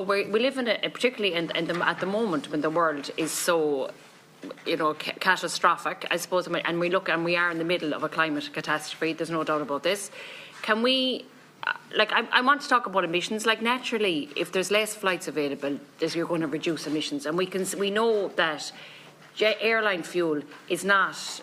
We live in particularly at the moment when the world is so, catastrophic, I suppose, and we are in the middle of a climate catastrophe. There's no doubt about this. Can we? I want to talk about emissions. Naturally, if there's less flights available, you're going to reduce emissions, and we know that airline fuel is not.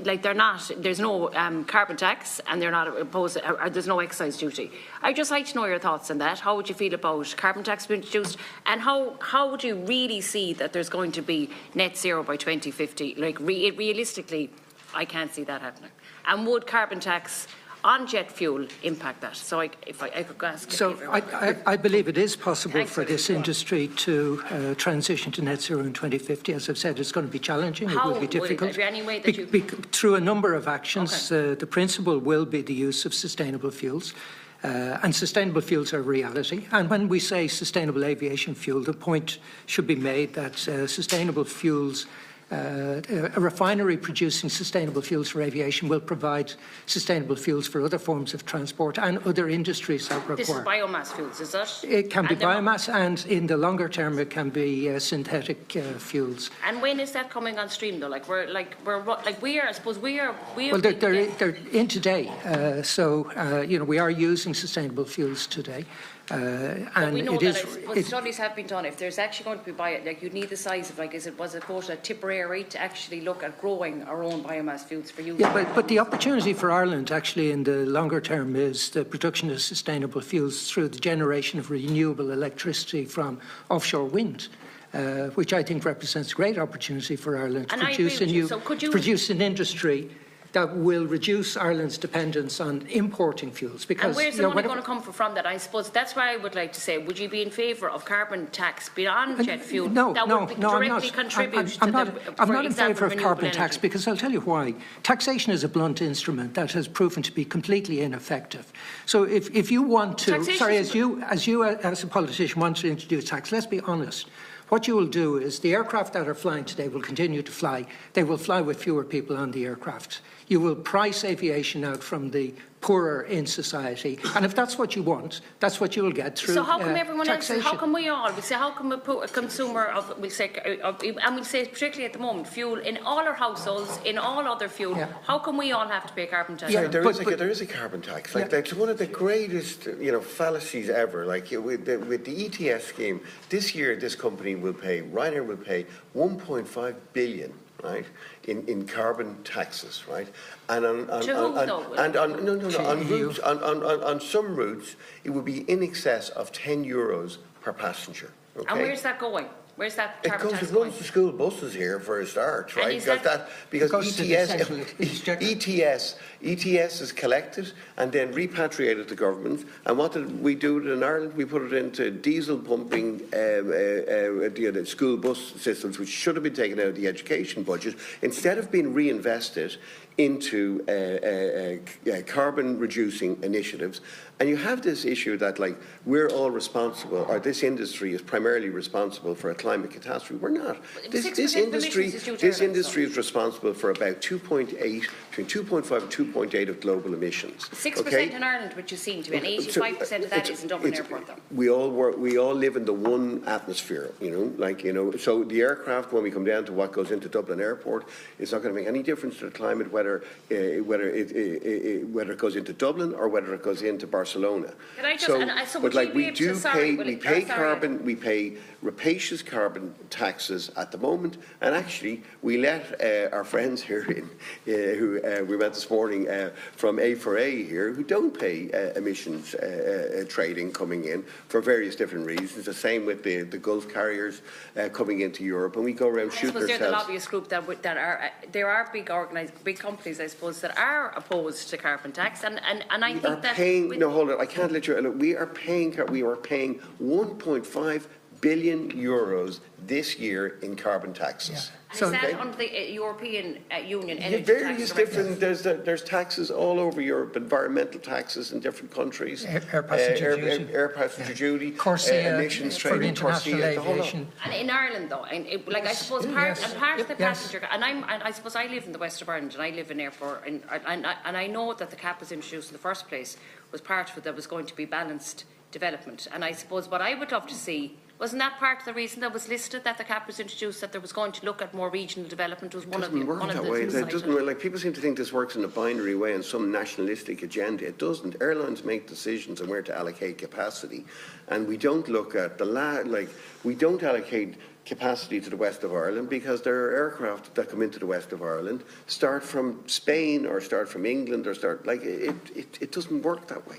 There's no carbon tax, and they're not opposed, or there's no excise duty. I'd just like to know your thoughts on that. How would you feel about carbon tax being introduced, and how do you really see that there's going to be net zero by 2050? Realistically, I can't see that happening. And would carbon tax on jet fuel impact that? So if I could ask. So I believe it is possible for this industry to transition to net zero in 2050. As I've said, it's going to be challenging. It will be difficult. Any way that through a number of actions. Okay. The principle will be the use of sustainable fuels. And sustainable fuels are a reality. And when we say sustainable aviation fuel, the point should be made that sustainable fuels, a refinery producing sustainable fuels for aviation will provide sustainable fuels for other forms of transport and other industries that require. This is biomass fuels, is that? It can be biomass, and in the longer term, it can be synthetic fuels. And when is that coming on stream, though? I suppose we are. Well, they're in today. We are using sustainable fuels today. And we know that studies have been done. If there's actually going to be you need the size of was it quoted at Tipperary to actually look at growing our own biomass fuels for use. Yeah, but the opportunity for Ireland actually in the longer term is the production of sustainable fuels through the generation of renewable electricity from offshore wind. Which I think represents a great opportunity for Ireland to produce an industry that will reduce Ireland's dependence on importing fuels. Because, and where's the money going to come from that? I suppose that's why I would like to say, would you be in favour of carbon tax beyond jet fuel that would directly contribute to I'm not in favour of carbon tax, because I'll tell you why. Taxation is a blunt instrument that has proven to be completely ineffective. So if you want to, as a politician want to introduce tax, let's be honest. What you will do is the aircraft that are flying today will continue to fly. They will fly with fewer people on the aircraft. You will price aviation out from the poorer in society, and if that's what you want, that's what you will get through. So how come everyone taxation. Else? How come we all? We say how come a consumer of and we'll say particularly at the moment fuel in all our households, in all other fuel. Yeah. How come we all have to pay carbon tax? Yeah, there is a carbon tax. That's one of the greatest fallacies ever. With the ETS scheme, this year this company will pay, Ryanair will pay 1.5 billion. Right, in carbon taxes, right, and on some routes it would be in excess of €10 per passenger. Okay? And where's that going? Where's that carbon tax going? It runs the school buses here for a start, right? Because ETS is collected and then repatriated to government. And what did we do in Ireland? We put it into diesel pumping the school bus systems, which should have been taken out of the education budget, instead of being reinvested into carbon reducing initiatives. And you have this issue that we're all responsible, or this industry is primarily responsible for a climate catastrophe. We're not. This industry is responsible for about 2.8, between 2.5 and 2.8 of global emissions. 6% in Ireland, which is seen to be, and 85% of that is in Dublin Airport, though. We all live in the one atmosphere, So the aircraft, when we come down to what goes into Dublin Airport, it's not going to make any difference to the climate whether it goes into Dublin or whether it goes into Barcelona. Can I just, we pay rapacious carbon taxes at the moment, and actually we let our friends here who we met this morning from A4A here, who don't pay emissions trading coming in for various different reasons. The same with the Gulf carriers coming into Europe, and we go around shooting ourselves. They're the lobbyist group there are big companies, I suppose, that are opposed to carbon tax, and I think that hold on, I can't let you. Look, we are paying 1.5 billion euros this year in carbon taxes. Yeah. So is that under the European Union energy various different, there's taxes all over Europe, environmental taxes in different countries. Air passenger duty, emissions trading, international aviation. And in Ireland, though, I suppose part of the passenger, and I suppose I live in the west of Ireland, and I live in airport, and I know that the cap was introduced in the first place was part of it that was going to be balanced development. And I suppose what I would love to see, wasn't that part of the reason that was listed, that the cap was introduced, that there was going to look at more regional development? Was one of the It doesn't, like, people seem to think this works in a binary way in some nationalistic agenda. It doesn't. Airlines make decisions on where to allocate capacity, and we don't look at we don't allocate capacity to the west of Ireland because there are aircraft that come into the west of Ireland, start from Spain or start from England or it doesn't work that way.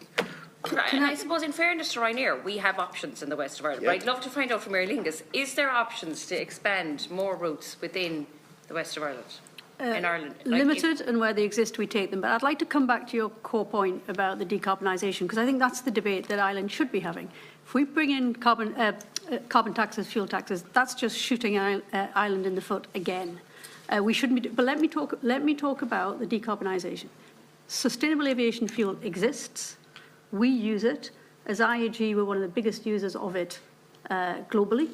And I suppose, in fairness to Ryanair, we have options in the west of Ireland. But I'd love to find out from Aer Lingus, is there options to expand more routes within the west of Ireland? In Ireland? Limited, and where they exist, we take them. But I'd like to come back to your core point about the decarbonisation, because I think that's the debate that Ireland should be having. If we bring in carbon taxes, fuel taxes, that's just shooting Ireland in the foot again. We shouldn't be. But let me talk about the decarbonisation. Sustainable aviation fuel exists. We use it. As IAG, we're one of the biggest users of it globally,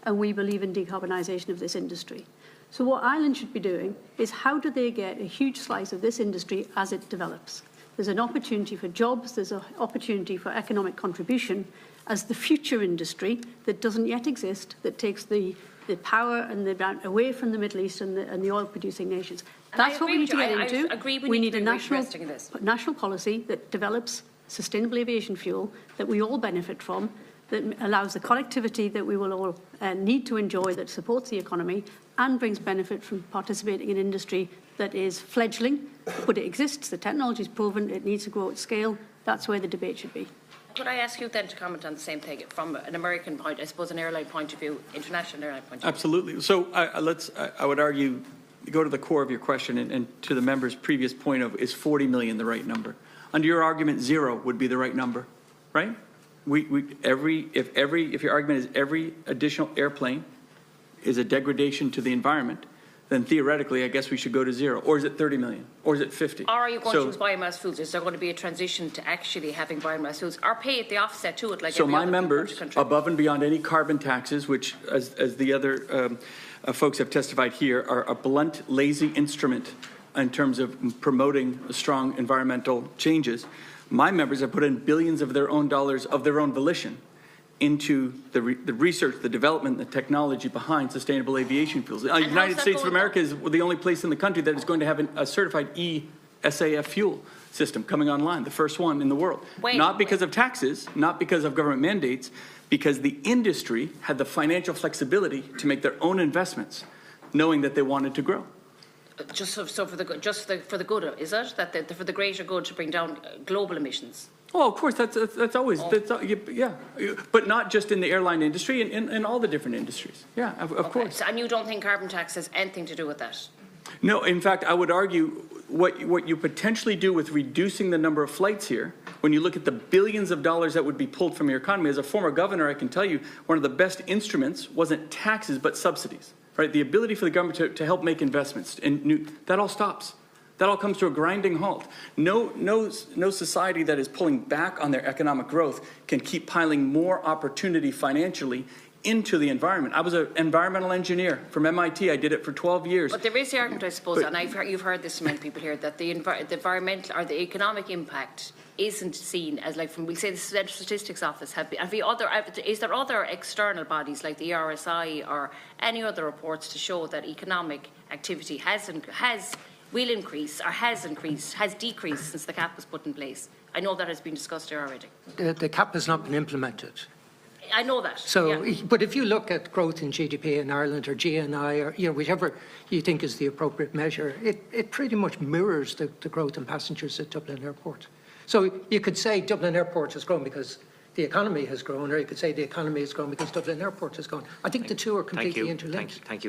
and we believe in decarbonisation of this industry. So what Ireland should be doing is, how do they get a huge slice of this industry as it develops? There's an opportunity for jobs, there's an opportunity for economic contribution as the future industry that doesn't yet exist, that takes the power and the amount away from the Middle East and the oil-producing nations. That's what we need to get into. I agree we need a national policy that develops sustainable aviation fuel that we all benefit from, that allows the connectivity that we will all need to enjoy, that supports the economy and brings benefit from participating in industry that is fledgling, but it exists, the technology is proven, it needs to grow at scale. That's where the debate should be. Could I ask you then to comment on the same thing from an American point, I suppose an airline point of view, international airline point of view? Absolutely. So I would argue, go to the core of your question and to the member's previous point of, is 40 million the right number? Under your argument, 0 would be the right number, right? If your argument is every additional airplane is a degradation to the environment, then theoretically, I guess we should go to 0. Or is it 30 million? Or is it 50? Or are you going to use biomass fuels? Is there going to be a transition to actually having biomass fuels? Or pay it the offset to it, like so every my other members, above and beyond any carbon taxes, which, as the other folks have testified here, are a blunt, lazy instrument in terms of promoting strong environmental changes. My members have put in billions of their own dollars of their own volition into the research, the development, the technology behind sustainable aviation fuels. The United States of America is the only place in the country that is going to have a certified E-SAF fuel system coming online, the first one in the world. Not because of taxes, not because of government mandates, because the industry had the financial flexibility to make their own investments, knowing that they wanted to grow. Just for the good, is it that for the greater good to bring down global emissions? Oh, of course, that's always, yeah, but not just in the airline industry, in all the different industries. Yeah, of course. So, and you don't think carbon tax has anything to do with that? No, in fact, I would argue what you potentially do with reducing the number of flights here, when you look at the billions of dollars that would be pulled from your economy, as a former governor, I can tell you, one of the best instruments wasn't taxes, but subsidies. Right, the ability for the government to help make investments, and that all stops. That all comes to a grinding halt. No society that is pulling back on their economic growth can keep piling more opportunity financially into the environment. I was an environmental engineer from MIT. I did it for 12 years. But there is the argument, I suppose, and you've heard this from many people here, that the environmental or the economic impact isn't seen as, like, from, we'll say the Central Statistics Office is there other external bodies like the RSI or any other reports to show that economic activity has decreased since the cap was put in place? I know that has been discussed here already. The cap has not been implemented. I know that. So, yeah. But if you look at growth in GDP in Ireland or GNI or whichever you think is the appropriate measure, it pretty much mirrors the growth in passengers at Dublin Airport. So you could say Dublin Airport has grown because the economy has grown, or you could say the economy has grown because Dublin Airport has grown. I think the two are completely interlinked. Thank you.